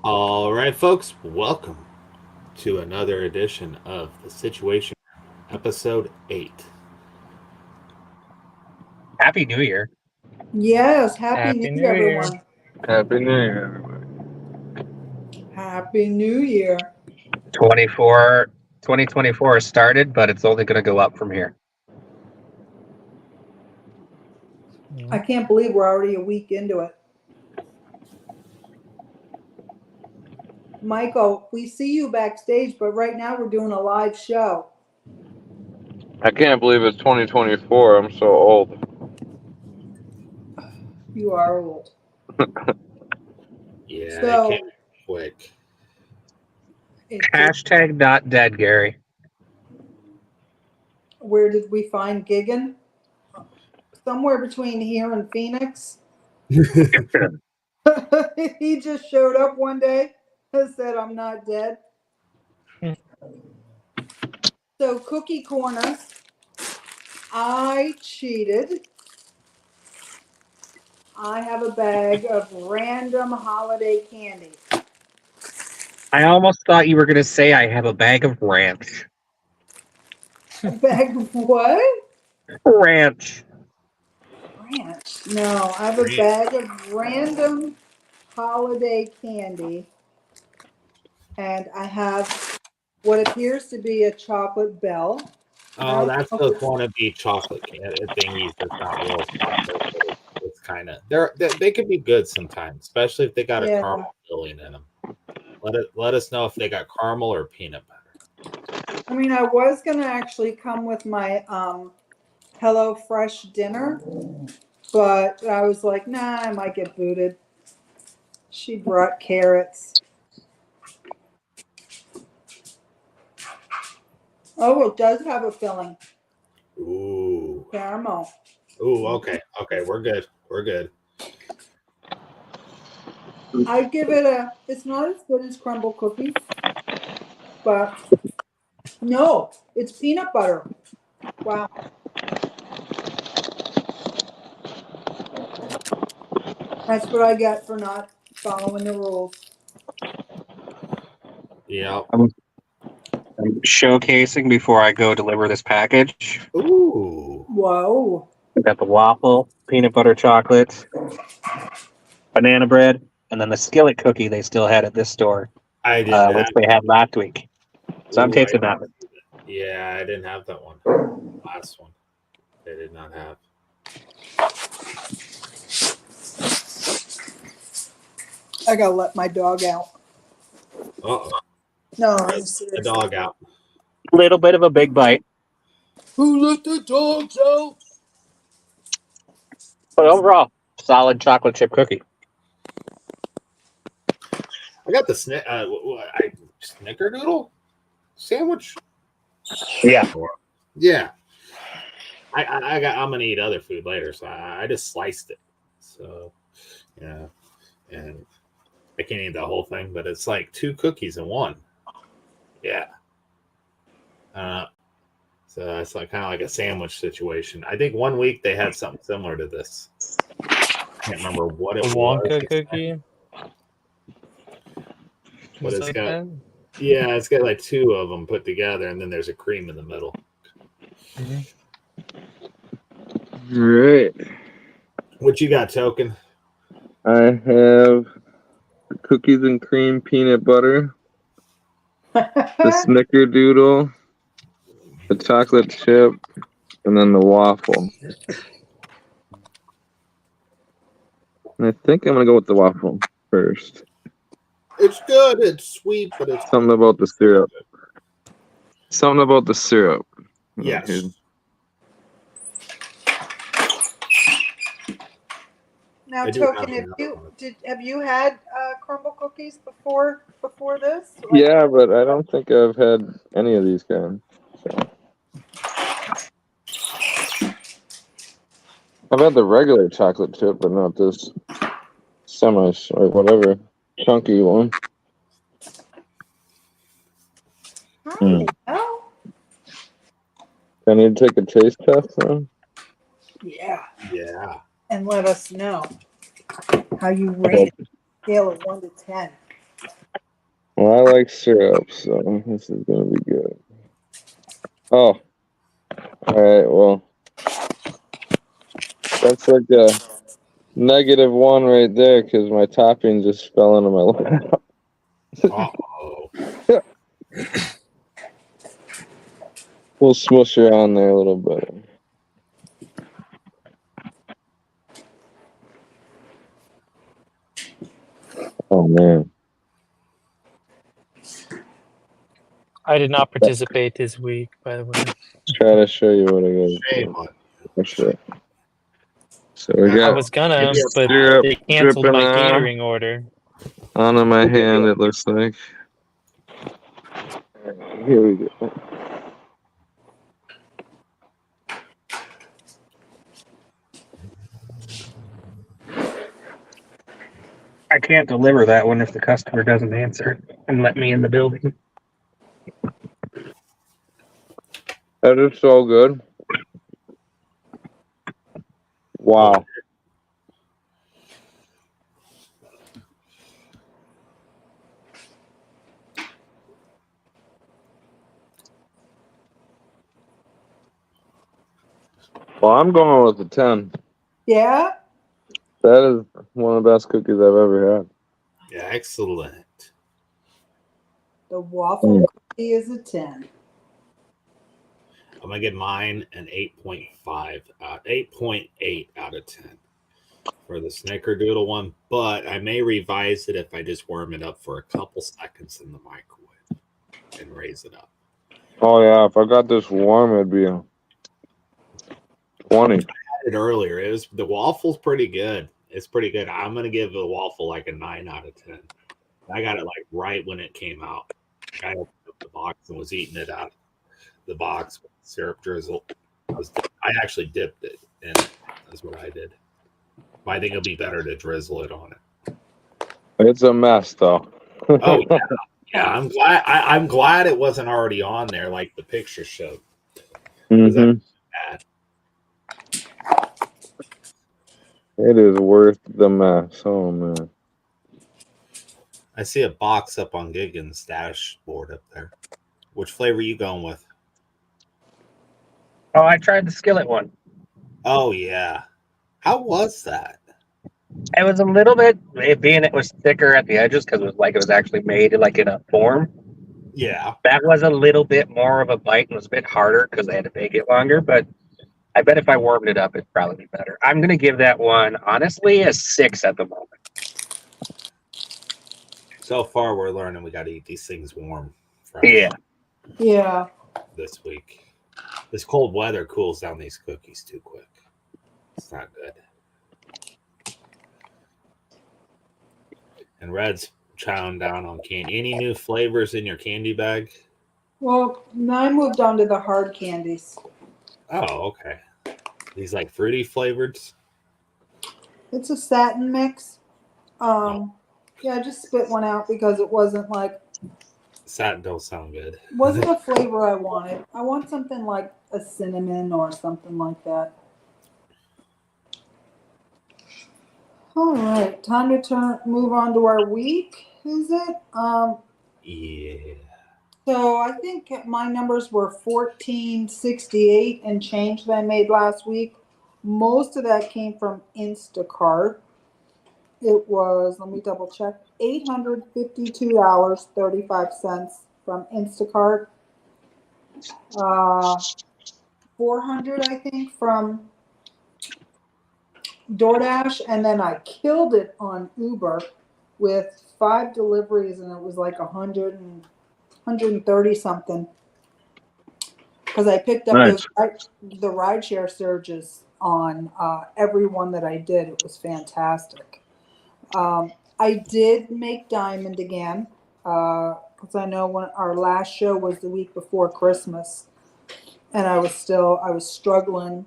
All right, folks, welcome to another edition of the Situation Room, episode 8. Happy New Year. Yes, Happy New New Year, Year. everyone. Happy New Year, everybody. Happy New Year. 2024 started, but it's only going to go up from here. I can't believe we're already a week into it. Michael, we see you backstage, but right now we're doing a live show. I can't believe it's 2024. I'm so old. You are old. Yeah, So- it came quick. Hashtag not dead, Gary. Where did we find Gigan? Somewhere between here and Phoenix. He just showed up one day and said, I'm not dead. So, Cookie Corner, I cheated. I have a bag of random holiday candy. I almost thought you were going to say I have a bag of ranch. A bag of what? Ranch. Ranch. No, I have a bag of random holiday candy. And I have what appears to be a chocolate bell. Oh, that's those wannabe chocolate thingies. That's not real chocolate, but it's kind of they could be good sometimes, especially if they got a caramel filling in them. Let us know if they got caramel or peanut butter. I mean, I was gonna actually come with my Hello Fresh dinner, but I was like, nah, I might get booted. She brought carrots. Oh, it does have a filling. Ooh. Caramel. Ooh, okay. Okay, we're good. We're good. I'd give it it's not as good as crumble cookies, but no, it's peanut butter. Wow. That's what I get for not following the rules. Yeah. I'm showcasing before I go deliver this package. Ooh. Whoa. We got the waffle, peanut butter chocolate, banana bread, and then the skillet cookie they still had at this store, I didn't which have they had last week. So I'm tasting that. Yeah, I didn't have that one. Last one. They did not have. I gotta let my dog out. Uh-oh. No, The dog out. Little bit of a big bite. Who let the dogs out? But overall, solid chocolate chip cookie. I got the snickerdoodle sandwich. Yeah. Yeah. I'm gonna eat other food later, so I just sliced it. So yeah, and I can't eat the whole thing, but it's like 2 cookies in one. Yeah. So it's like kind of like a sandwich situation. I think one week they had something similar to this. I can't remember what it was. Wonka cookie. But it's like got that? yeah, it's got like 2 of them put together, and then there's a cream in the middle. Right. What you got, Token? I have cookies and cream peanut butter, the snickerdoodle, the chocolate chip, and then the waffle. And I think I'm going to go with the waffle first. It's good. It's sweet, but it's Something about the syrup. Something about the syrup. yes. Now, Token, have you had crumble cookies before this? Yeah, but I don't think I've had any of these kinds. So. I've had the regular chocolate chip, but not this semi or whatever chunky one. Oh. I need to take a taste test now. Yeah. Yeah. And let us know how you rate it. Scale of 1 to 10. Well, I like syrup, so this is gonna be good. Oh, all right. Well, that's like a -1 right there because my topping just fell into my lap. Uh-oh. We'll smush her on there a little bit. Oh man. I did not participate this week, by the way. Try to show you what I Shame got. on For sure. So we I got was gonna, but syrup they canceled dripping my catering order. onto my hand, it looks like. Here we go. I can't deliver that one if the customer doesn't answer and let me in the building. That is so good. Wow. Well, I'm going with a 10. Yeah? That is one of the best cookies I've ever had. Yeah, excellent. The waffle cookie is a 10. I'm gonna give mine an 8.5 8.8 out of 10 for the snickerdoodle one, but I may revise it if I just warm it up for a couple seconds in the microwave and raise it up. Oh yeah, if I got this warm, it'd be a 20. I had it earlier. It was the waffle's pretty good. It's pretty good. I'm gonna give the waffle like a 9 out of 10. I got it like right when it came out. I opened up the box and was eating it out of the box with syrup drizzle. I actually dipped it in it. That's what I did. But I think it'll be better to drizzle it on it. It's a mess though. Oh yeah, yeah. I'm glad it wasn't already on there like the picture showed. Mm-hmm. Bad. It is worth the mess. Oh man. I see a box up on Giggins' dashboard up there. Which flavor are you going with? Oh, I tried the skillet one. Oh yeah. How was that? It was a little bit, being it was thicker at the edges because it was actually made like in a form. Yeah. That was a little bit more of a bite and was a bit harder because they had to bake it longer. But I bet if I warmed it up, it'd probably be better. I'm gonna give that one honestly a 6 at the moment. So far we're learning we gotta eat these things warm, fresh. Yeah. Yeah. This week. This cold weather cools down these cookies too quick. It's not good. And Red's chowing down on candy. Any new flavors in your candy bag? Well, now I moved on to the hard candies. Oh, okay. These like fruity flavored? It's a satin mix. Yeah, I just spit one out because it wasn't like Satin don't sound good. wasn't a flavor I wanted. I want something like a cinnamon or something like that. All right, time to move on to our week. Is it? Yeah. So I think my numbers were 1468 and change that I made last week. Most of that came from Instacart. It was, let me double check, $852.35 from Instacart. 400, I think, from DoorDash, and then I killed it on Uber with 5 deliveries, and it was like 130 something. Because I picked up Nice. the rideshare surges on every one that I did. It was fantastic. I did make Diamond again because I know when our last show was the week before Christmas, and I was struggling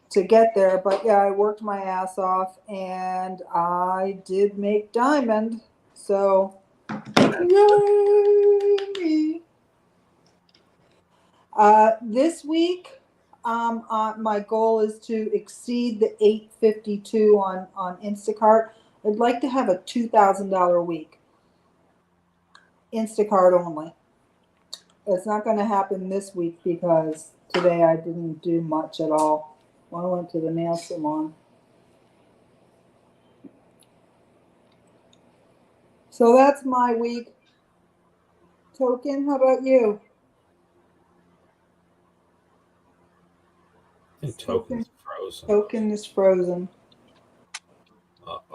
to get there. But yeah, I worked my ass off, and I did make Diamond. So, yay me! This week, my goal is to exceed the 852 on Instacart. I'd like to have a $2,000 week. Instacart only. It's not going to happen this week because today I didn't do much at all. I went to the nail salon. So that's my week. Token, how about you? I think Token's frozen. Token is frozen.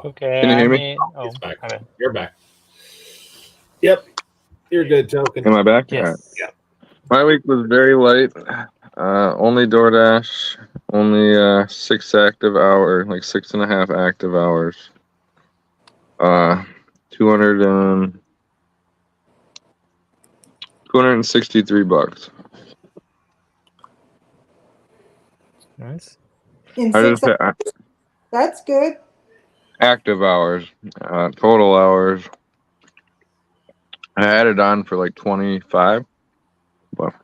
Okay. Can you hear me? He's back. I'm in. You're back. Yep. You're good, Token. Am I back? Yes. All right. Yeah. My week was very light. Only DoorDash, only 6.5 active hours. 263 bucks. Nice. In I 6 just hours? That's good. active hours, total hours. I had it on for like 25, but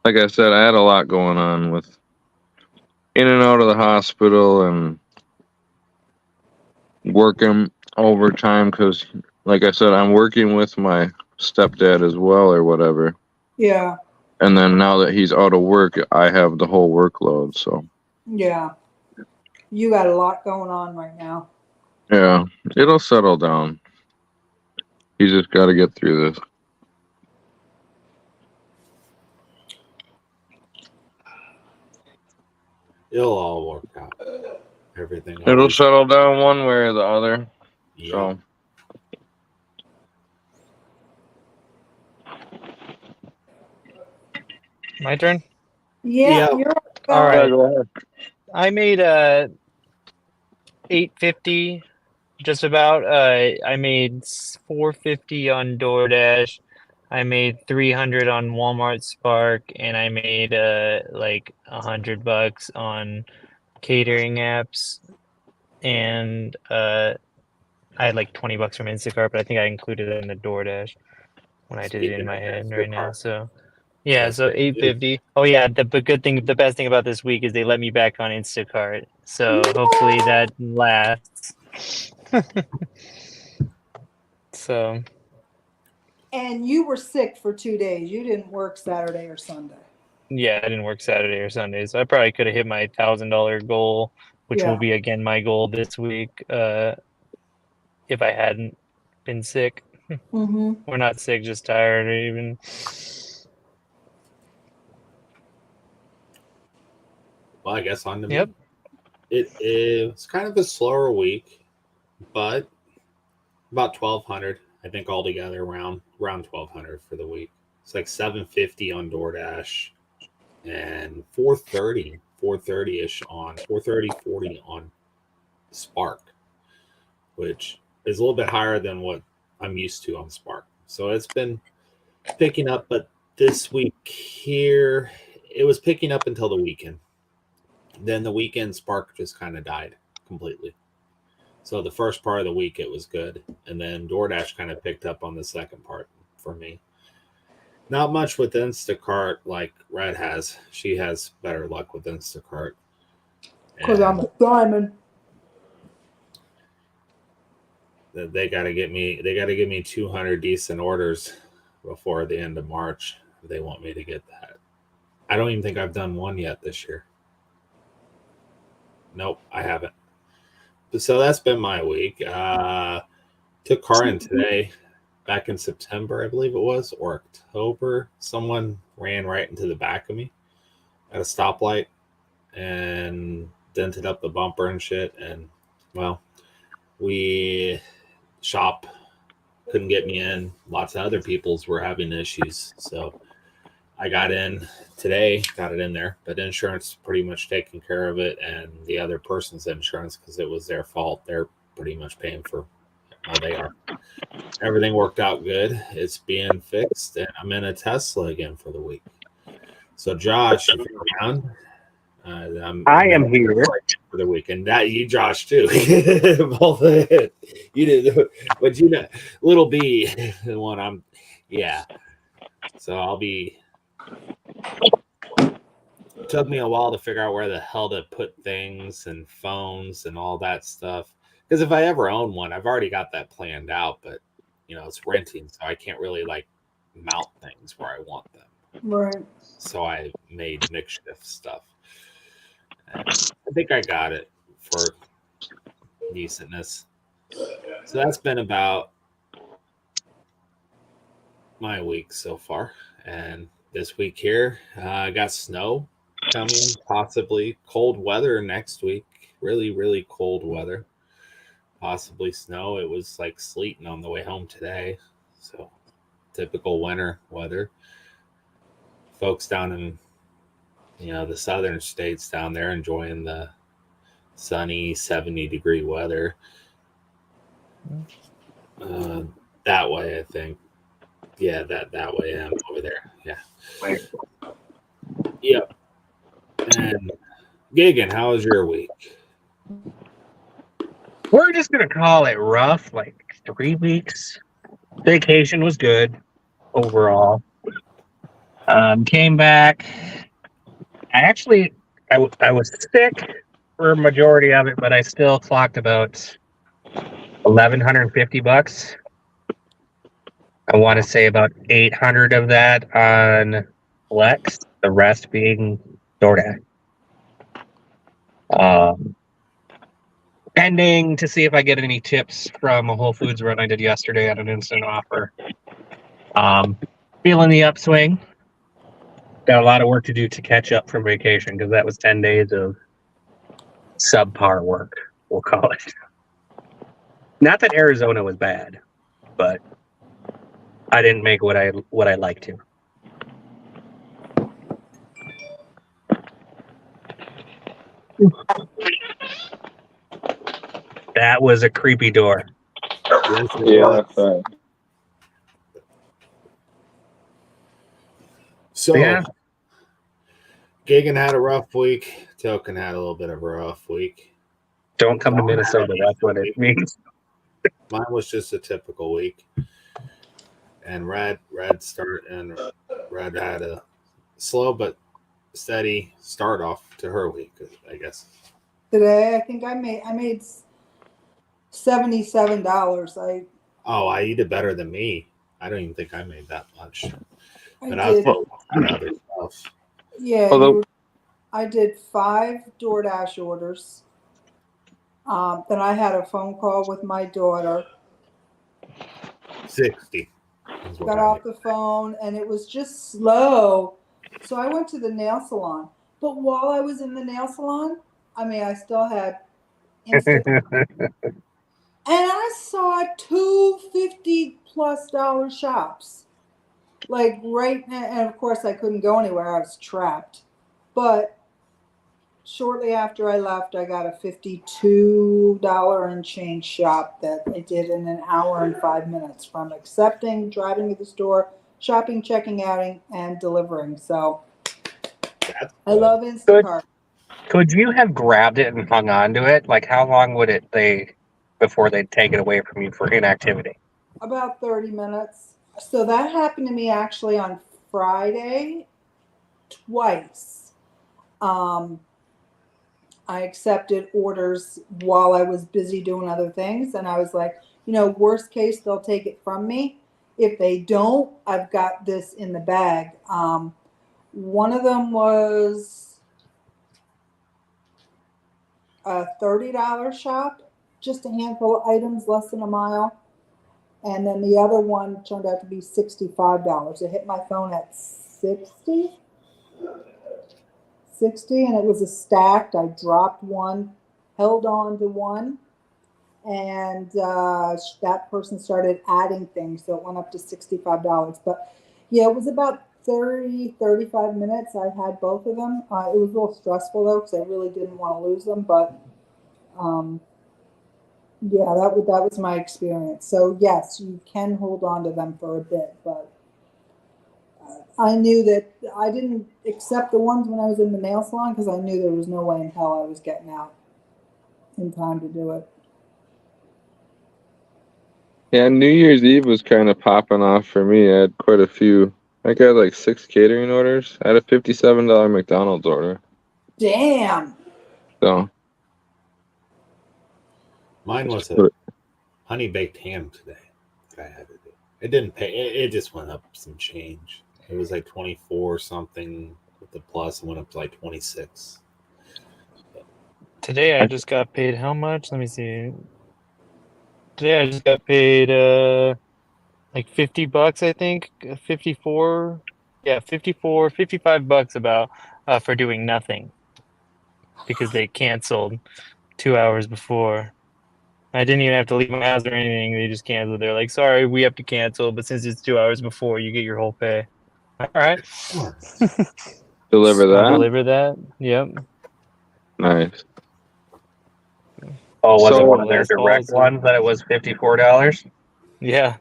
like I said, I had a lot going on with in and out of the hospital and working overtime because, like I said, I'm working with my stepdad as well or whatever. Yeah. And then now that he's out of work, I have the whole workload. So Yeah. You got a lot going on right now. yeah, it'll settle down. You just got to get through this. It'll all work out. Everything. It'll Always. settle down one way or the other. Yeah. So My turn. Yeah. Yeah. You're All right. go ahead. I made $850 just about. I made $450 on DoorDash. I made $300 on Walmart Spark, and I made like $100 on catering apps, and I had like $20 from Instacart, but I think I included it in the DoorDash when I did it in Speaking my of head right now. Instacart, So yeah, that's so been good. $850. Oh yeah, the best thing about this week is they let me back on Instacart. So hopefully that lasts. So And you were sick for 2 days. You didn't work Saturday or Sunday. yeah, I didn't work Saturday or Sunday, so I probably could have hit my $1,000 goal, which will Yeah. be again my goal this week. If I hadn't been sick, Mm-hmm. or not sick, just tired, or even. Well, I guess on to Yep. me. It is kind of a slower week, but about 1,200. I think altogether around 1,200 for the week. It's like 750 on DoorDash and 430 ish on 430 on Spark, which is a little bit higher than what I'm used to on Spark. So it's been picking up, but this week here it was picking up until the weekend. Then the weekend Spark just kind of died completely. So the first part of the week it was good, and then DoorDash kind of picked up on the second part for me. Not much with Instacart like Red has. She has better luck with Instacart. Because I'm a diamond. They got to get me. They got to give me 200 decent orders before the end of March. They want me to get that. I don't even think I've done one yet this year. Nope, I haven't. So that's been my week. Took car in today, back in September, I believe it was, or October. Someone ran right into the back of me at a stoplight and dented up the bumper and shit. And well, we shop couldn't get me in. Lots of other people's were having issues, so I got in today, got it in there, but insurance pretty much taking care of it, and the other person's insurance, because it was their fault, they're pretty much paying for. They are. Everything worked out good. It's being fixed, and I'm in a Tesla again for the week. So, Josh, if you're around, I am here. for the weekend. That you, Josh, too. Both you did, but you know, little B, the one I'm. Yeah. So I'll be. It took me a while to figure out where the hell to put things and phones and all that stuff. Because if I ever own one, I've already got that planned out. But it's renting, so I can't really like mount things where I want them. Right. So I made makeshift stuff. And I think I got it for decentness. So that's been about my week so far. And this week here, I got snow coming, possibly cold weather next week. Really, really cold weather. Possibly snow. It was like sleeting on the way home today. So typical winter weather. Folks down in the southern states down there enjoying the sunny 70-degree weather. That way, I think. Yeah, that way I'm over there. Yeah. Yep. And Gagan, how was your week? We're just gonna call it rough, like 3 weeks. Vacation was good overall. Came back. I was sick for a majority of it, but I still clocked about $1,150. I want to say about 800 of that on Flex, the rest being DoorDash. Pending to see if I get any tips from a Whole Foods run I did yesterday at an instant offer. Feeling the upswing. Got a lot of work to do to catch up from vacation because that was 10 days of subpar work, we'll call it. Not that Arizona was bad, but I didn't make what I'd like to. That was a creepy door. Yes, it Yeah, was. fine. So, Yeah. Gagan had a rough week. Token had a little bit of a rough week. Don't come to Minnesota. That's what it means. Mine was just a typical week. And Red had a slow but steady start off to her week, I guess. Today, I think I made $77. I did better than me. I don't even think I made that much. But I did. was on other stuff. Yeah, Although- I did 5 DoorDash orders. Then I had a phone call with my daughter. 60. Got off the phone, and it was just slow. So I went to the nail salon. But while I was in the nail salon, I still had Instacart. And I saw $250+ shops. Like right now, and of course I couldn't go anywhere. I was trapped. But shortly after I left, I got a $52 and change shop that I did in an hour and 5 minutes from accepting, driving to the store, shopping, checking out, and delivering. So I love Instacart. Could you have grabbed it and hung on to it? Like, how long would it before they'd take it away from you for inactivity? About 30 minutes. So that happened to me actually on Friday twice. I accepted orders while I was busy doing other things. And I was like, worst case, they'll take it from me. If they don't, I've got this in the bag. One of them was a $30 shop, just a handful of items, less than a mile. And then the other one turned out to be $65. It hit my phone at 60, and it was a stacked. I dropped one, held on to one, and that person started adding things, so it went up to $65. But yeah, it was about 35 minutes. I had both of them. It was a little stressful though, because I really didn't want to lose them, but yeah, that was my experience. So yes, you can hold on to them for a bit, but I knew that I didn't accept the ones when I was in the nail salon because I knew there was no way in hell I was getting out in time to do it. Yeah, New Year's Eve was kind of popping off for me. I had quite a few. I got like 6 catering orders. I had a $57 McDonald's order. Damn. So Mine was a honey baked ham today. I had it. It didn't pay. It just went up some change. It was like 24 something with the plus, and went up to like 26. Today I just got paid how much? Let me see. Today I just got paid like $50, I think. 54. Yeah, 54, $55 about for doing nothing because they canceled 2 hours before. I didn't even have to leave my house or anything. They just canceled. They're like, sorry, we have to cancel, but since it's 2 hours before, you get your whole pay. All right. Deliver I'll that. deliver that. Yep. Nice. Oh, was it So- one of their Last call, direct so- ones that it was $54? Yeah.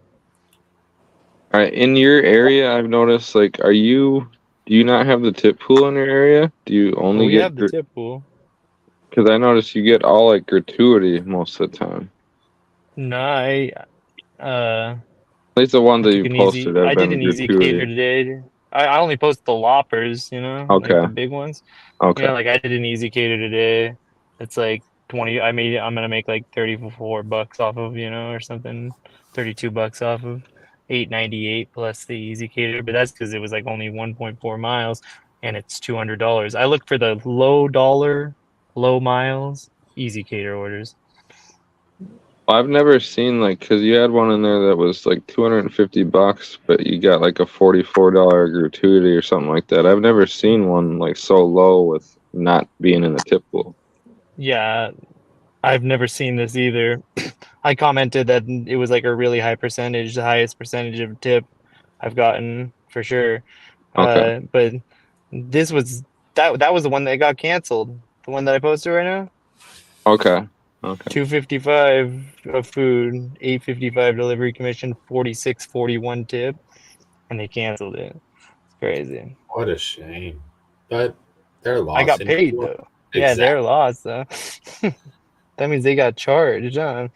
All right, in your area, I've noticed. Like, do you not have the tip pool in your area? Do you only We get? have the tip pool. Because I noticed you get all like gratuity most of the time. No, I At least the one that took you an easy. posted have I did been an easy cater gratuity. today. I only post the loppers, like Okay. the big ones. Okay. Like I did an easy cater today. It's like 20. I'm gonna make like $34 off of, or something. $32 off of 898 plus the easy cater. But that's because it was like only 1.4 miles, and it's $200. I look for the low dollar, low miles, easy cater orders. I've never seen because you had one in there that was like $250, but you got like a $44 gratuity or something like that. I've never seen one like so low with not being in the tip pool. Yeah, I've never seen this either. I commented that it was like a really high percentage, the highest percentage of tip I've gotten for sure. Okay. But this was that was the one that got canceled. The one that I posted right now. Okay. Okay. 255 of food, 855 delivery commission, 46.41 tip, and they canceled it. It's crazy. What a shame. But they're lost. I got paid though. Yeah, Exactly. they're lost though. That means they got charged, huh?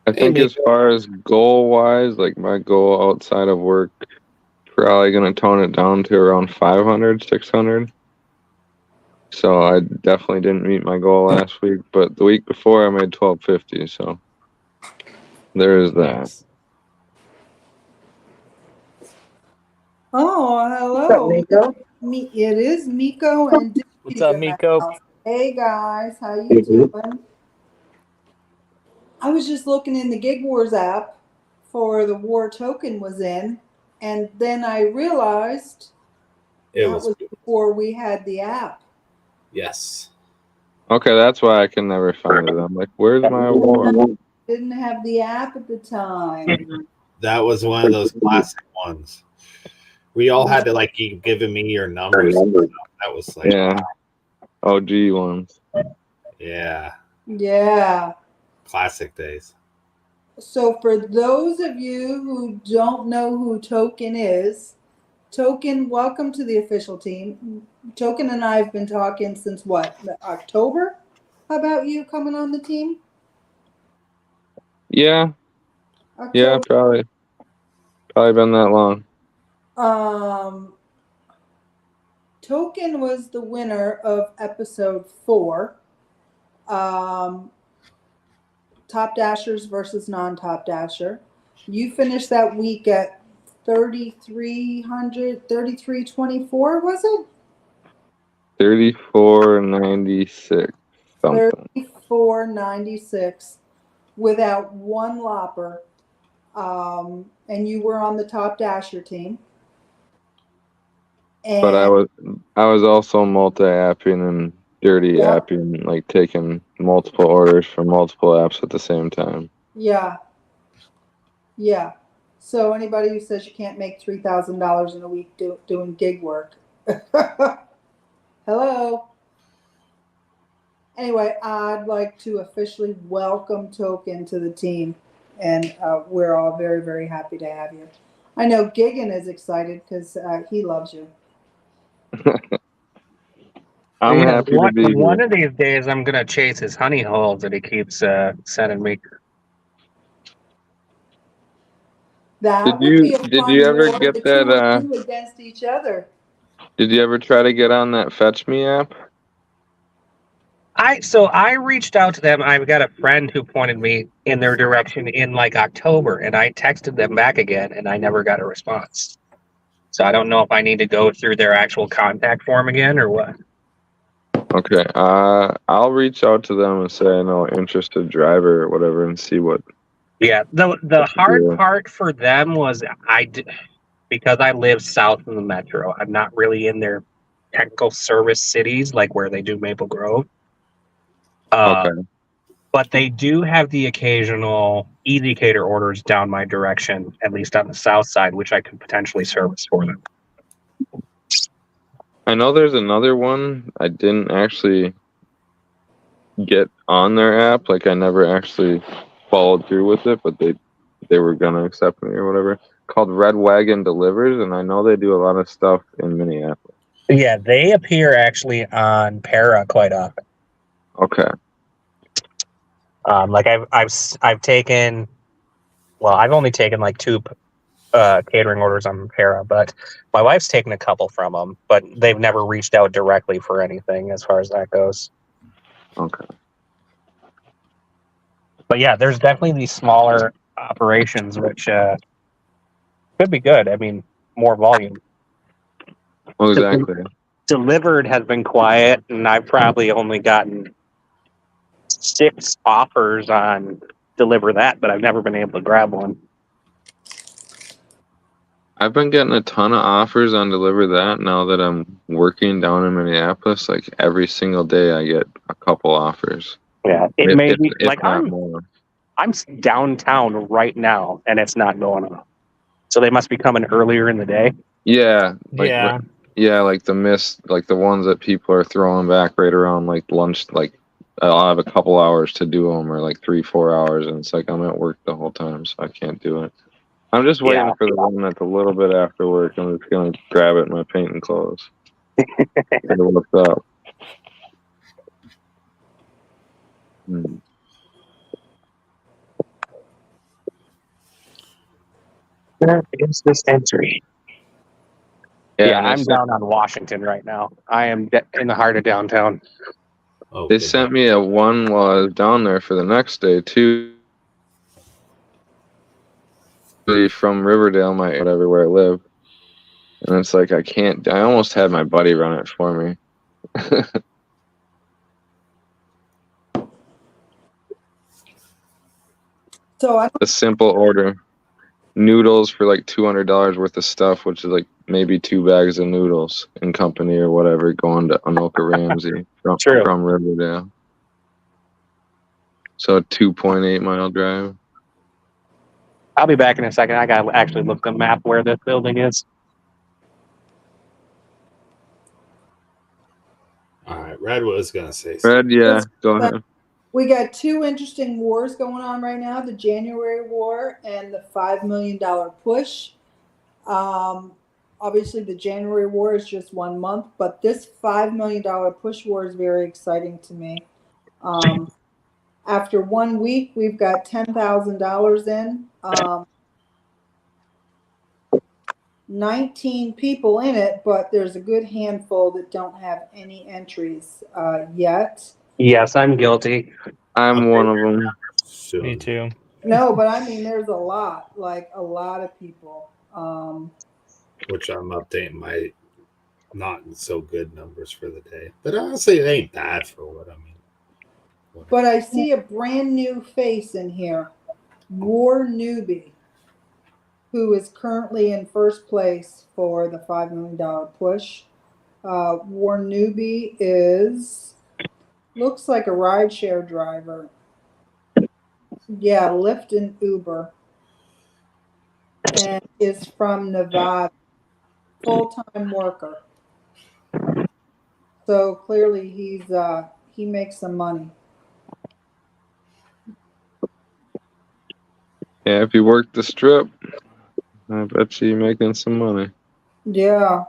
I think as far as goal wise, like my goal outside of work, probably gonna tone it down to around 500, 600. So I definitely didn't meet my goal last week, but the week before I made 1250. So there is that. Nice. Oh, hello. It is Miko and What's up, in the Miko? house. Hey guys, how you doing? I was just looking in the Gig Wars app for the war token was in, and then I realized It that was before we had the app. Yes. Okay, that's why I can never find it. I'm like, where's my war? Didn't have the app at the time. That was one of those classic ones. We all had to like keep giving me your numbers. That was like, Yeah. OG ones. yeah, Yeah. classic days. So for those of you who don't know who Token is, Token, welcome to the official team. Token and I have been talking since what, October? How about you coming on the team? Yeah. October. Yeah, probably been that long. Token was the winner of episode 4. Top Dashers versus non-Top Dasher. You finished that week at 3,300, 3,324, was it? 3496 something. 3496 without one lopper. And you were on the Top Dasher team. And But I was also multi-apping and dirty apping, like taking multiple orders from multiple apps at the same time. Yeah. So anybody who says you can't make $3,000 in a week doing gig work, hello. Anyway, I'd like to officially welcome Token to the team, and we're all very, very happy to have you. I know Gigan is excited because he loves you. I'm happy to be One here. of these days, I'm gonna chase his honey holes that he keeps sending me. That Did would be a you fun ever war, get the that? two of you against each other. Did you ever try to get on that Fetch Me app? I reached out to them. I've got a friend who pointed me in their direction in like October, and I texted them back again, and I never got a response. So I don't know if I need to go through their actual contact form again or what. Okay. I'll reach out to them and say I know interested driver or whatever and see what. Yeah, the hard part for them was because I live south of the metro. I'm not really in their technical service cities like where they do Maple Grove. Okay. But they do have the occasional Easy Cater orders down my direction, at least on the south side, which I could potentially service for them. I know there's another one. I didn't actually get on their app. Like I never actually followed through with it, but they were gonna accept me or whatever. Called Red Wagon Delivers, and I know they do a lot of stuff in Minneapolis. Yeah, they appear actually on Para quite often. Okay. Like I've taken, well, I've only taken like 2 catering orders on Para, but my wife's taken a couple from them, but they've never reached out directly for anything as far as that goes. Okay. But yeah, there's definitely these smaller operations which could be good. I mean, more volume. Well, exactly. Delivered has been quiet, and I've probably only gotten 6 offers on Deliver That, but I've never been able to grab one. I've been getting a ton of offers on Deliver That now that I'm working down in Minneapolis. Like every single day, I get a couple offers. Yeah, it may be like not more. I'm downtown right now, and it's not going on. So they must be coming earlier in the day. Yeah, like Yeah. yeah, like the like the ones that people are throwing back right around like lunch. Like I'll have a couple hours to do them, or like 3-4 hours, and it's like I'm at work the whole time, so I can't do it. I'm just waiting for the one that's a little bit after work. I'm just gonna grab it in my painting clothes. What's up? Where is this entry? Yeah, I'm sent, down on Washington right now. I am in the heart of downtown. Oh, they good. sent me a one while I was down there for the next day too. From Riverdale, whatever where I live, and it's like I can't. I almost had my buddy run it for me. So A simple order. Noodles for like $200 worth of stuff, which is like maybe 2 bags of noodles in company or whatever, going to Anoka Ramsey from Riverdale. So a 2.8 mile drive. I'll be back in a second. I gotta actually look the map where this building is. All right, Red was gonna say something. Red, yeah, go ahead. we got 2 interesting wars going on right now, the January war and the $5 million push. Obviously the January war is just 1 month, but this $5 million push war is very exciting to me. After 1 week, we've got $10,000 in. 19 people in it, but there's a good handful that don't have any entries yet. Yes, I'm guilty. I'm one of them. Soon. Me too. No, but I mean, there's a lot, like a lot of people. Which I'm updating my not so good numbers for the day. But honestly, it ain't bad for what I mean. But I see a brand new face in here, War Newbie, who is currently in first place for the $5 million push. War Newbie looks like a rideshare driver. Yeah, Lyft and Uber. And is from Nevada. Full-time worker. So clearly he makes some money. Yeah, if you work the strip, I bet you're making some money. Yeah.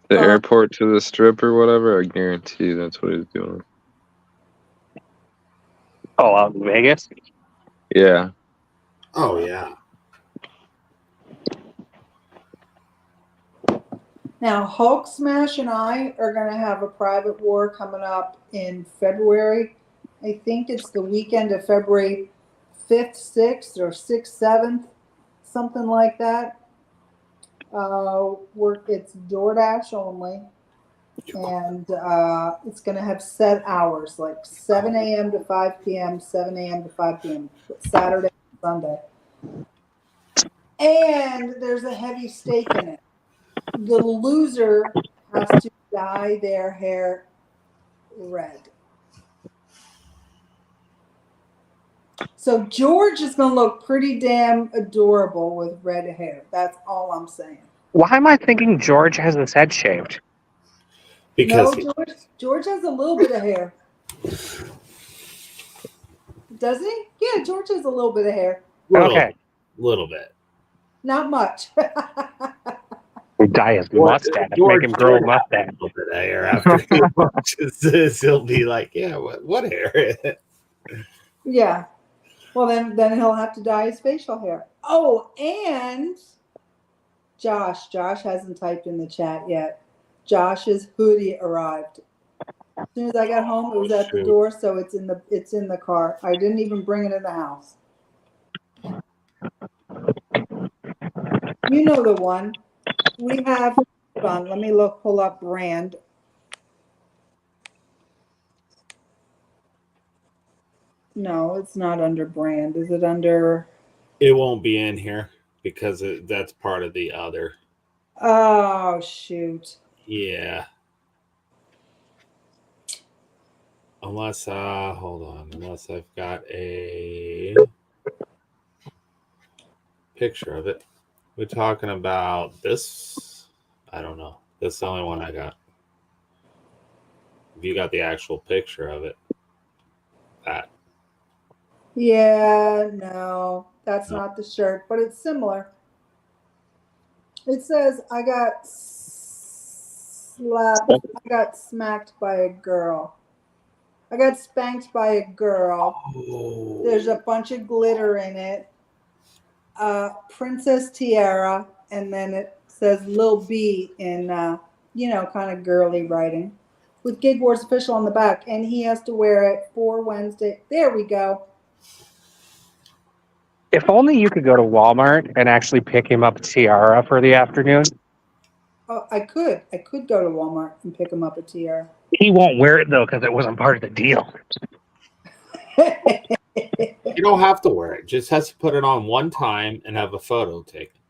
The airport to the strip or whatever, I guarantee that's what he's doing. Oh, out in Vegas? Yeah. Oh yeah. Now, Hulk Smash and I are going to have a private war coming up in February. I think it's the weekend of February 5th, 6th, or 6th, 7th, something like that. It's DoorDash only, and it's going to have set hours like 7 a.m. to 5 p.m., 7 a.m. to 5 p.m., Saturday and Sunday. And there's a heavy stake in it. The loser has to dye their hair red. So George is going to look pretty damn adorable with red hair. That's all I'm saying. Why am I thinking George has his head shaved? Because No, George has a little bit of hair. Does he? Yeah, George has a little bit of hair. Okay. Little bit. Not much. Dye his mustache. Make him grow a mustache. A little bit of hair after he watches this, he'll be like, "Yeah, what hair?" Yeah. Well, then he'll have to dye his facial hair. Oh, and Josh hasn't typed in the chat yet. Josh's hoodie arrived. As soon as I got home, it was at the door, so it's in the car. I didn't even bring it in the house. You know the one. We have, hold on, let me pull up brand. No, it's not under brand. Is it under? It won't be in here because that's part of the other. Oh, shoot. Yeah. Unless hold on, unless I've got a picture of it. We're talking about this. I don't know. That's the only one I got. If you got the actual picture of it, that. Yeah, no, that's not the shirt, but it's similar. It says, I got smacked by a girl. I got spanked by a girl. Oh. There's a bunch of glitter in it. Princess Tiara, and then it says Lil B in, kind of girly writing. With Gig Wars Official on the back, and he has to wear it for Wednesday. There we go. If only you could go to Walmart and actually pick him up a tiara for the afternoon. Oh, I could go to Walmart and pick him up a tiara. He won't wear it though because it wasn't part of the deal. You don't have to wear it. Just has to put it on one time and have a photo taken,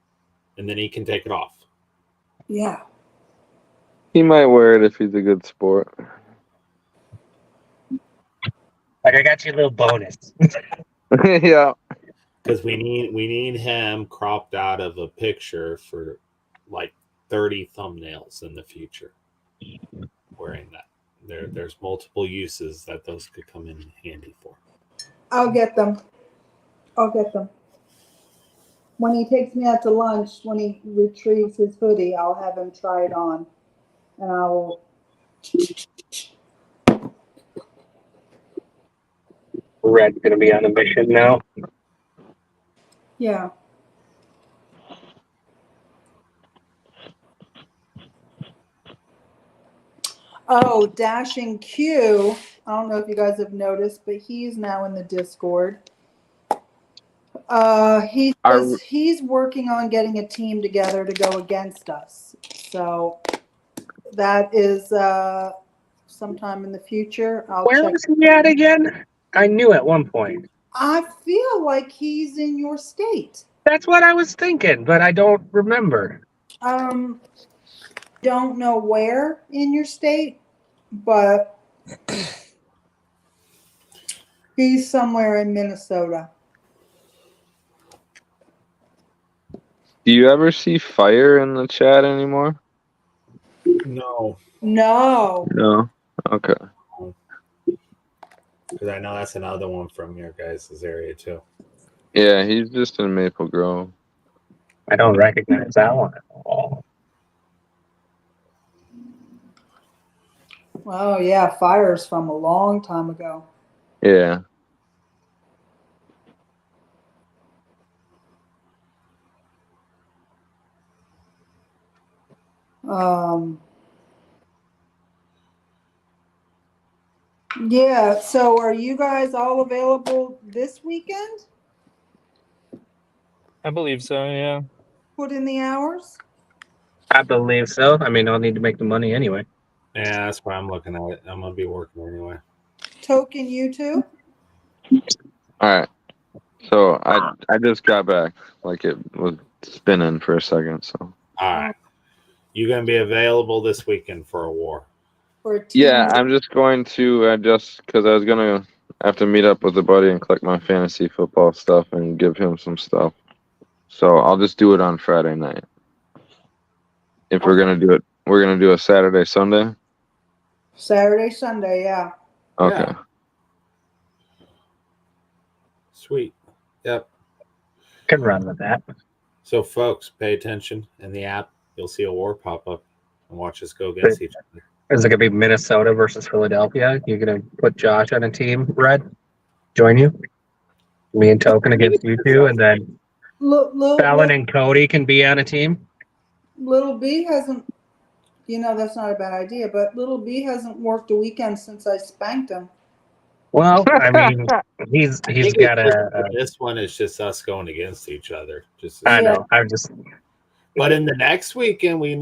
and then he can take it off. Yeah. He might wear it if he's a good sport. Like, I got you a little bonus. Yeah. Because we need him cropped out of a picture for like 30 thumbnails in the future. Wearing that. There's multiple uses that those could come in handy for. I'll get them. When he takes me out to lunch, when he retrieves his hoodie, I'll have him try it on. And I will. Red's going to be on a mission now. Yeah. Oh, Dashing Q. I don't know if you guys have noticed, but he's now in the Discord. He says he's working on getting a team together to go against us. So that is sometime in the future. Where was he at again? I knew at one point. I feel like he's in your state. That's what I was thinking, but I don't remember. Don't know where in your state, but he's somewhere in Minnesota. Do you ever see fire in the chat anymore? No. No. Okay. Because I know that's another one from your guys' area too. Yeah, he's just in Maple Grove. I don't recognize that one at all. Oh yeah, Fire's from a long time ago. Yeah. Yeah, so are you guys all available this weekend? I believe so. Yeah. Put in the hours? I believe so. I mean, I'll need to make the money anyway. Yeah, that's why I'm looking at it. I'm gonna be working anyway. Token, you too? All right. So I just got back. Like it was spinning for a second. So All right. You gonna be available this weekend for a war? For a team? yeah, I'm just going to adjust because I was gonna have to meet up with a buddy and collect my fantasy football stuff and give him some stuff. So I'll just do it on Friday night. If we're gonna do it, we're gonna do a Saturday, Sunday. Saturday, Sunday, yeah. Okay. Yeah. Sweet. Yep. Can run with that. So, folks, pay attention in the app. You'll see a war pop up and watch us go against each other. Is it gonna be Minnesota versus Philadelphia? You're gonna put Josh on a team, Red? Join you? Me and Token against you two, and then Fallon and Cody can be on a team? Little B hasn't, that's not a bad idea, but Little B hasn't worked a weekend since I spanked him. Well, I mean, he's got This one is just us going against each other. I know. I'm just. But in the next weekend, we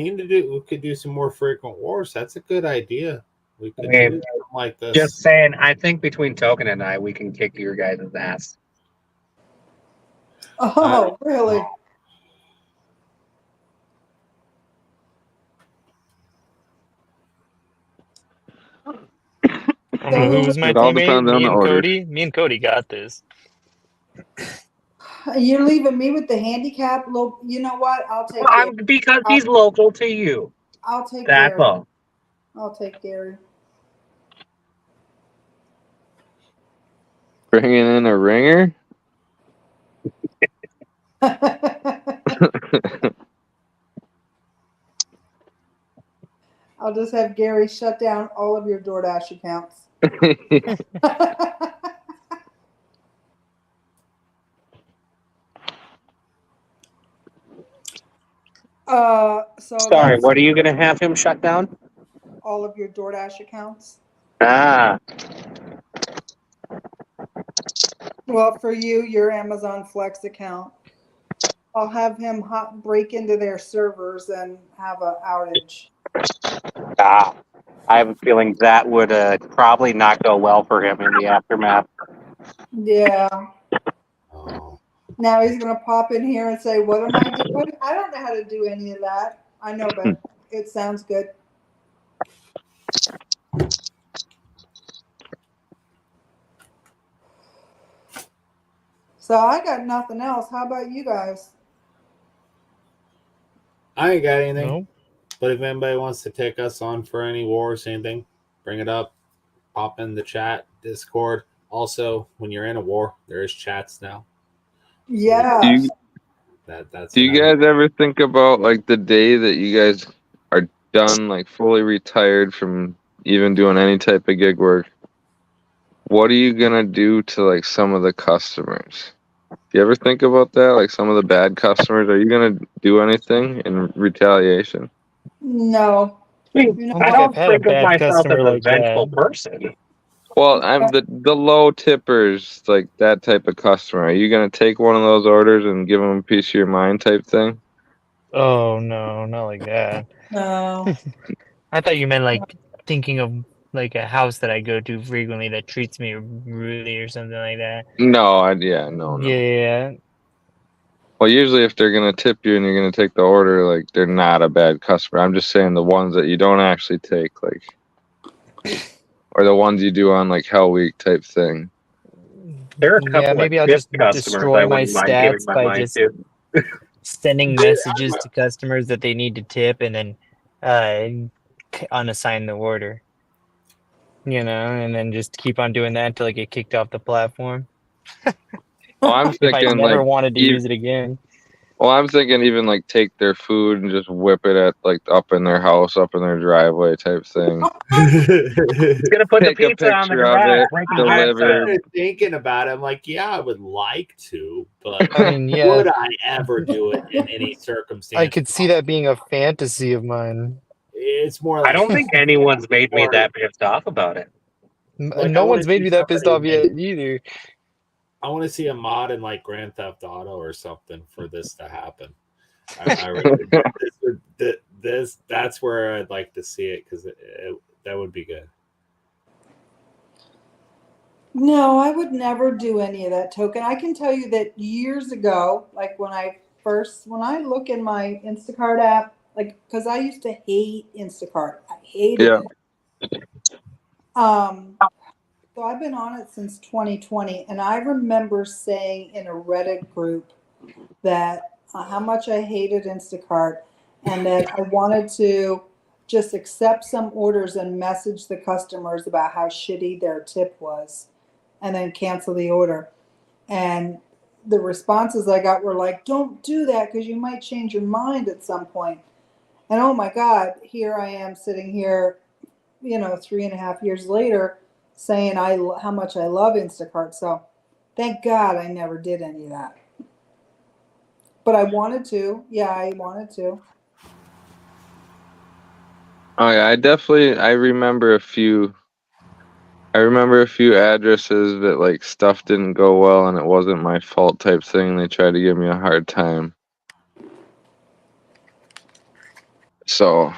could do some more frequent wars. That's a good idea. We could do something like this. Just saying, I think between Token and I, we can kick your guys' ass. Oh, really? Who was my It all teammate? depends on Me the and orders. Cody. Me and Cody got this. You're leaving me with the handicap. You know what? I'll take it. Because he's local to you. I'll take That's Gary. all. I'll take Gary. Bringing in a ringer. I'll just have Gary shut down all of your DoorDash accounts. Sorry, what are you going to have him shut down? All of your DoorDash accounts. Ah. Well, for you, your Amazon Flex account. I'll have him break into their servers and have an outage. Ah. I have a feeling that would probably not go well for him in the aftermath. Yeah. Oh. Now he's going to pop in here and say, what am I doing? I don't know how to do any of that. I know, but it sounds good. So I got nothing else. How about you guys? I ain't got anything. Nope. But if anybody wants to take us on for any wars, anything, bring it up. Pop in the chat, Discord. Also, when you're in a war, there is chats now. Yeah. Do you guys ever think about like the day that you guys are done, like fully retired from even doing any type of gig work? What are you gonna do to like some of the customers? Do you ever think about that? Like some of the bad customers, are you gonna do anything in retaliation? No. I don't think of myself as a vengeful person. Well, I'm the low tippers, like that type of customer. Are you gonna take one of those orders and give them a piece of your mind type thing? Oh no, not like that. No. I thought you meant like thinking of like a house that I go to frequently that treats me rudely or something like that. No. Yeah. Well, usually if they're gonna tip you and you're gonna take the order, like they're not a bad customer. I'm just saying the ones that you don't actually take, like, or the ones you do on like Hell Week type thing. There are a couple maybe of I'll just customers destroy I my wouldn't mind giving stats my by mind just to. sending messages to customers that they need to tip and then unassign the order. And then just keep on doing that until I get kicked off the platform. Oh, I'm if I thinking never like wanted to use it again. Well, I'm thinking even like take their food and just whip it at like up in their house, up in their driveway type thing. It's gonna put the Take a pizza on the picture of garage, it, breaking glass delivered. down. Thinking about it, I'm like, yeah, I would like to, but I mean, yeah, would I ever do it in any circumstance? I could see that being a fantasy of mine. It's more I like don't think anyone's made me Or- that pissed off about it. Like, I No wanna one's made see me that pissed somebody off make- yet either. I want to see a mod in like Grand Theft Auto or something for this to happen. I really, that's where I'd like to see it because that would be good. No, I would never do any of that token. I can tell you that years ago, like when I look in my Instacart app, like, because I used to hate Instacart. I hated Yeah. it. So I've been on it since 2020, and I remember saying in a Reddit group that how much I hated Instacart and that I wanted to just accept some orders and message the customers about how shitty their tip was and then cancel the order. And the responses I got were like, don't do that because you might change your mind at some point. And oh my God, here I am sitting here, 3.5 years later saying how much I love Instacart. So thank God I never did any of that. But I wanted to. Yeah, I wanted to. Oh yeah, I remember a few addresses that like stuff didn't go well and it wasn't my fault type thing. They tried to give me a hard time. So,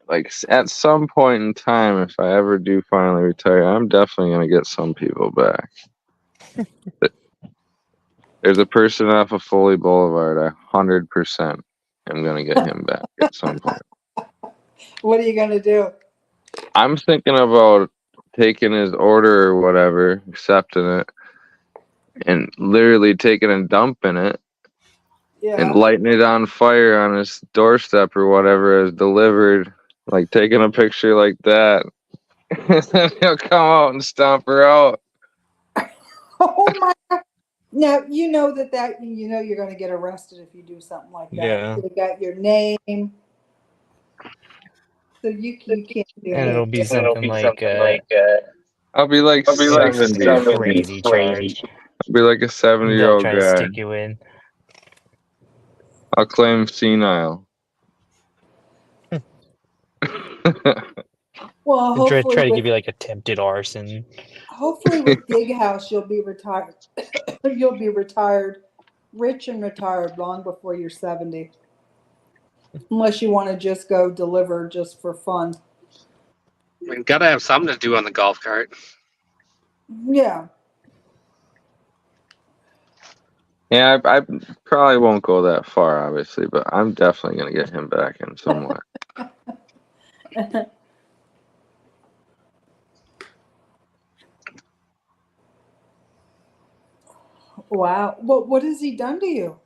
like at some point in time, if I ever do finally retire, I'm definitely gonna get some people back. There's a person off of Foley Boulevard. 100% am gonna get him back at some point. What are you going to do? I'm thinking about taking his order or whatever, accepting it, and literally taking a dump in it and Yeah. lighting it on fire on his doorstep or whatever as delivered. Like taking a picture like that. And then he'll come out and stomp her out. Oh my God. Now, you know you're going to get arrested if you do something like that. Yeah. They got your name. So you can't do And it'll anything. be something like I'll be like some 70. crazy charge. I'll be like a 70-year They'll old try to guy. stick you in. I'll claim senile. Well, They'll try hopefully to with, give you like attempted arson. hopefully with Gig House, you'll be retired. You'll be retired, rich and retired long before you're 70. Unless you want to just go deliver just for fun. We gotta have something to do on the golf cart. Yeah. Yeah, I probably won't go that far, obviously, but I'm definitely going to get him back in somewhere. Wow. What has he done to you?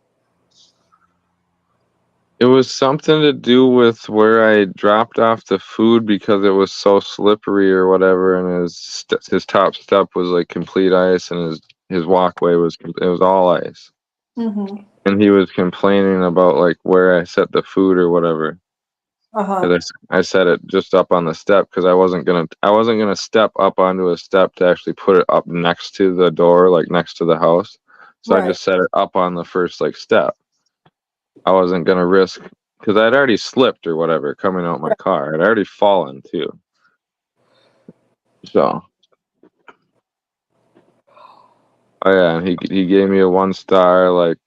It was something to do with where I dropped off the food because it was so slippery or whatever, and his top step was like complete ice, and his walkway was all ice. Mm-hmm. And he was complaining about like where I set the food or whatever. Uh-huh. 'Cause I set it just up on the step because I wasn't gonna step up onto a step to actually put it up next to the door, like next to the house. So Right. I just set it up on the first like step. I wasn't gonna risk because I'd already slipped or whatever coming out my car. I'd already fallen too. So, oh yeah, and he gave me a 1-star. Like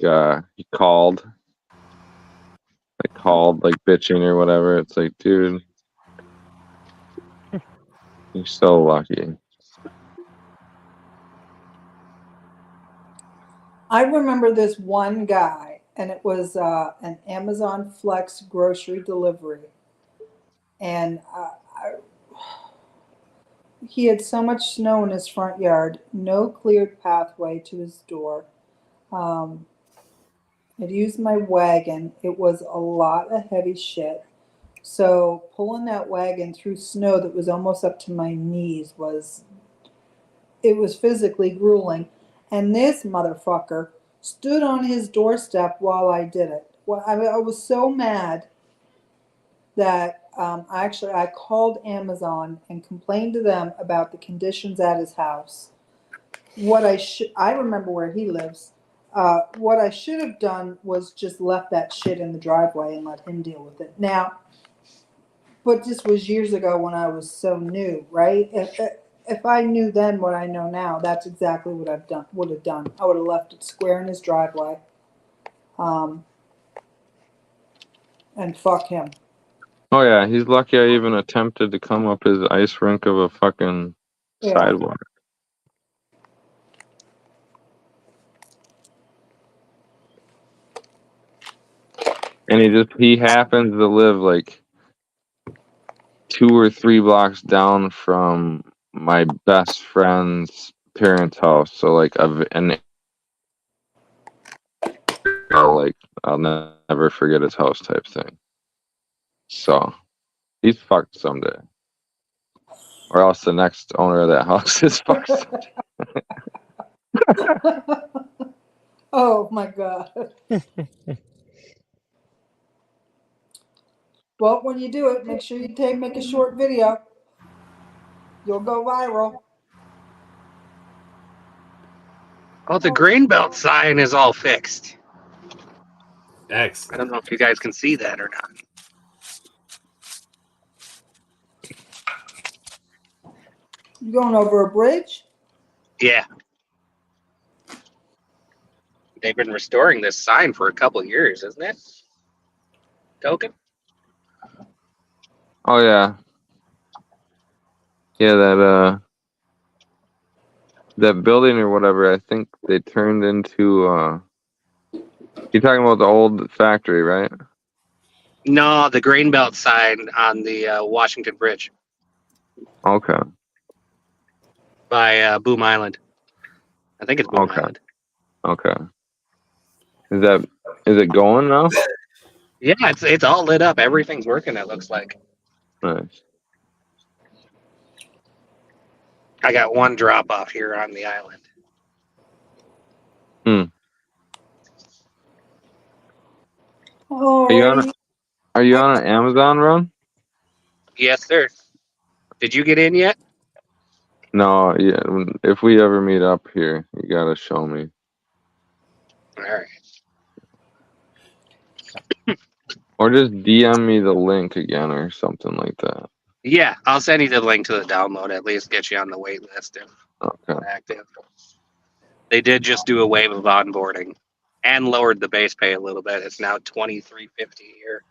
he called like bitching or whatever. It's like, dude, you're so lucky. I remember this one guy, and it was an Amazon Flex grocery delivery. And he had so much snow in his front yard, no cleared pathway to his door. I'd used my wagon. It was a lot of heavy shit. So pulling that wagon through snow that was almost up to my knees was physically grueling. And this motherfucker stood on his doorstep while I did it. Well, I was so mad that I called Amazon and complained to them about the conditions at his house. I remember where he lives. What I should have done was just left that shit in the driveway and let him deal with it. Now, but this was years ago when I was so new, right? If I knew then what I know now, that's exactly what would have done. I would have left it square in his driveway. And fuck him. Oh yeah, he's lucky I even attempted to come up his ice rink of a fucking sidewalk. And he happens to live like 2 or 3 blocks down from my best friend's parents' house. So like I'll never forget his house type thing. So he's fucked someday. Or else the next owner of that house is fucked someday. Oh my God. Well, when you do it, make sure you make a short video. You'll go viral. Oh, the grain belt sign is all fixed. Excellent. I don't know if you guys can see that or not. You going over a bridge? Yeah. They've been restoring this sign for a couple years, isn't it? Token? Oh yeah. Yeah, that building or whatever, I think they turned into you're talking about the old factory, right? No, the grain belt sign on the Washington Bridge Okay. by Boom Island. I think it's Boom Island. Okay. Is it going now? Yeah, it's all lit up. Everything's working, it looks like. Nice. I got one drop off here on the island. Oh, Are you on an Amazon run? Yes, sir. Did you get in yet? No, yeah. If we ever meet up here, you gotta show me. All right. Or just DM me the link again or something like that. Yeah, I'll send you the link to the download. At least get you on the wait list if Okay. active. They did just do a wave of onboarding and lowered the base pay a little bit. It's now $23.50 a year.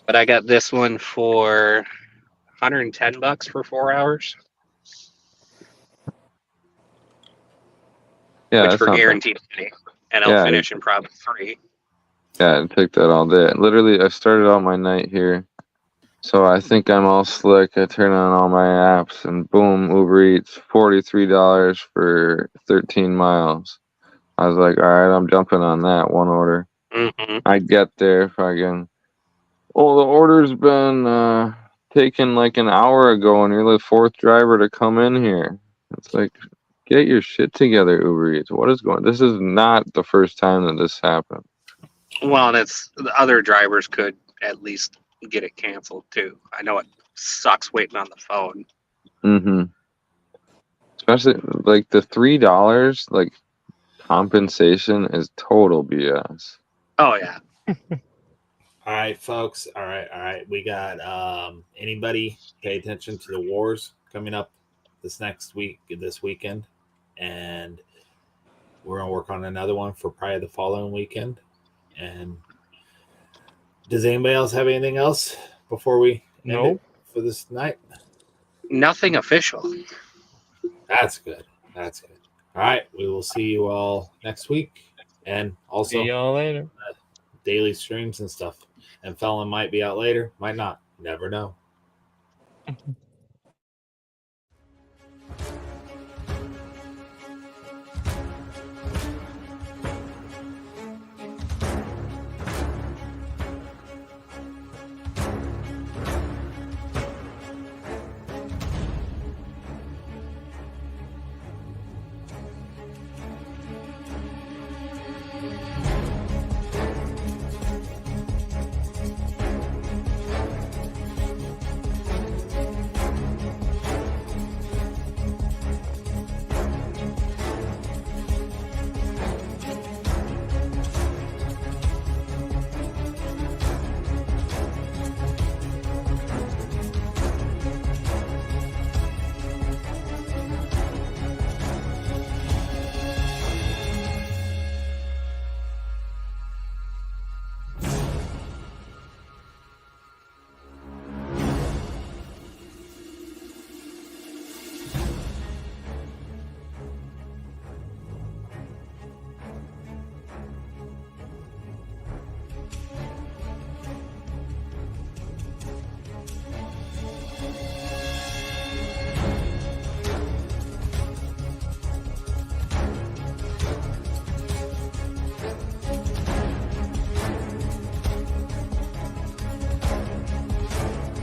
But I got this one for $110 for 4 hours. Yeah, which for guaranteed money, and I'll finish in probably 3. Yeah, it took that all day. Literally, I started out my night here, so I think I'm all slick. I turn on all my apps, and boom, Uber Eats, $43 for 13 miles. I was like, all right, I'm jumping on that one order. Mm-hmm. I get there, fucking. Oh, the order's been taken like an hour ago, and you're the 4th driver to come in here. It's like, get your shit together, Uber Eats. What is going? This is not the first time that this happened. Well, and it's the other drivers could at least get it canceled too. I know it sucks waiting on the phone. Mm-hmm. Especially like the $3 like compensation is total BS. Oh yeah. All right, folks. All right. We got anybody pay attention to the wars coming up this weekend, and we're gonna work on another one for probably the following weekend. And does anybody else have anything else before we end it for this night? Nothing official. That's good. All right, we will see you all next week, and also see y'all later. Daily streams and stuff. And Felon might be out later, might not. Never know.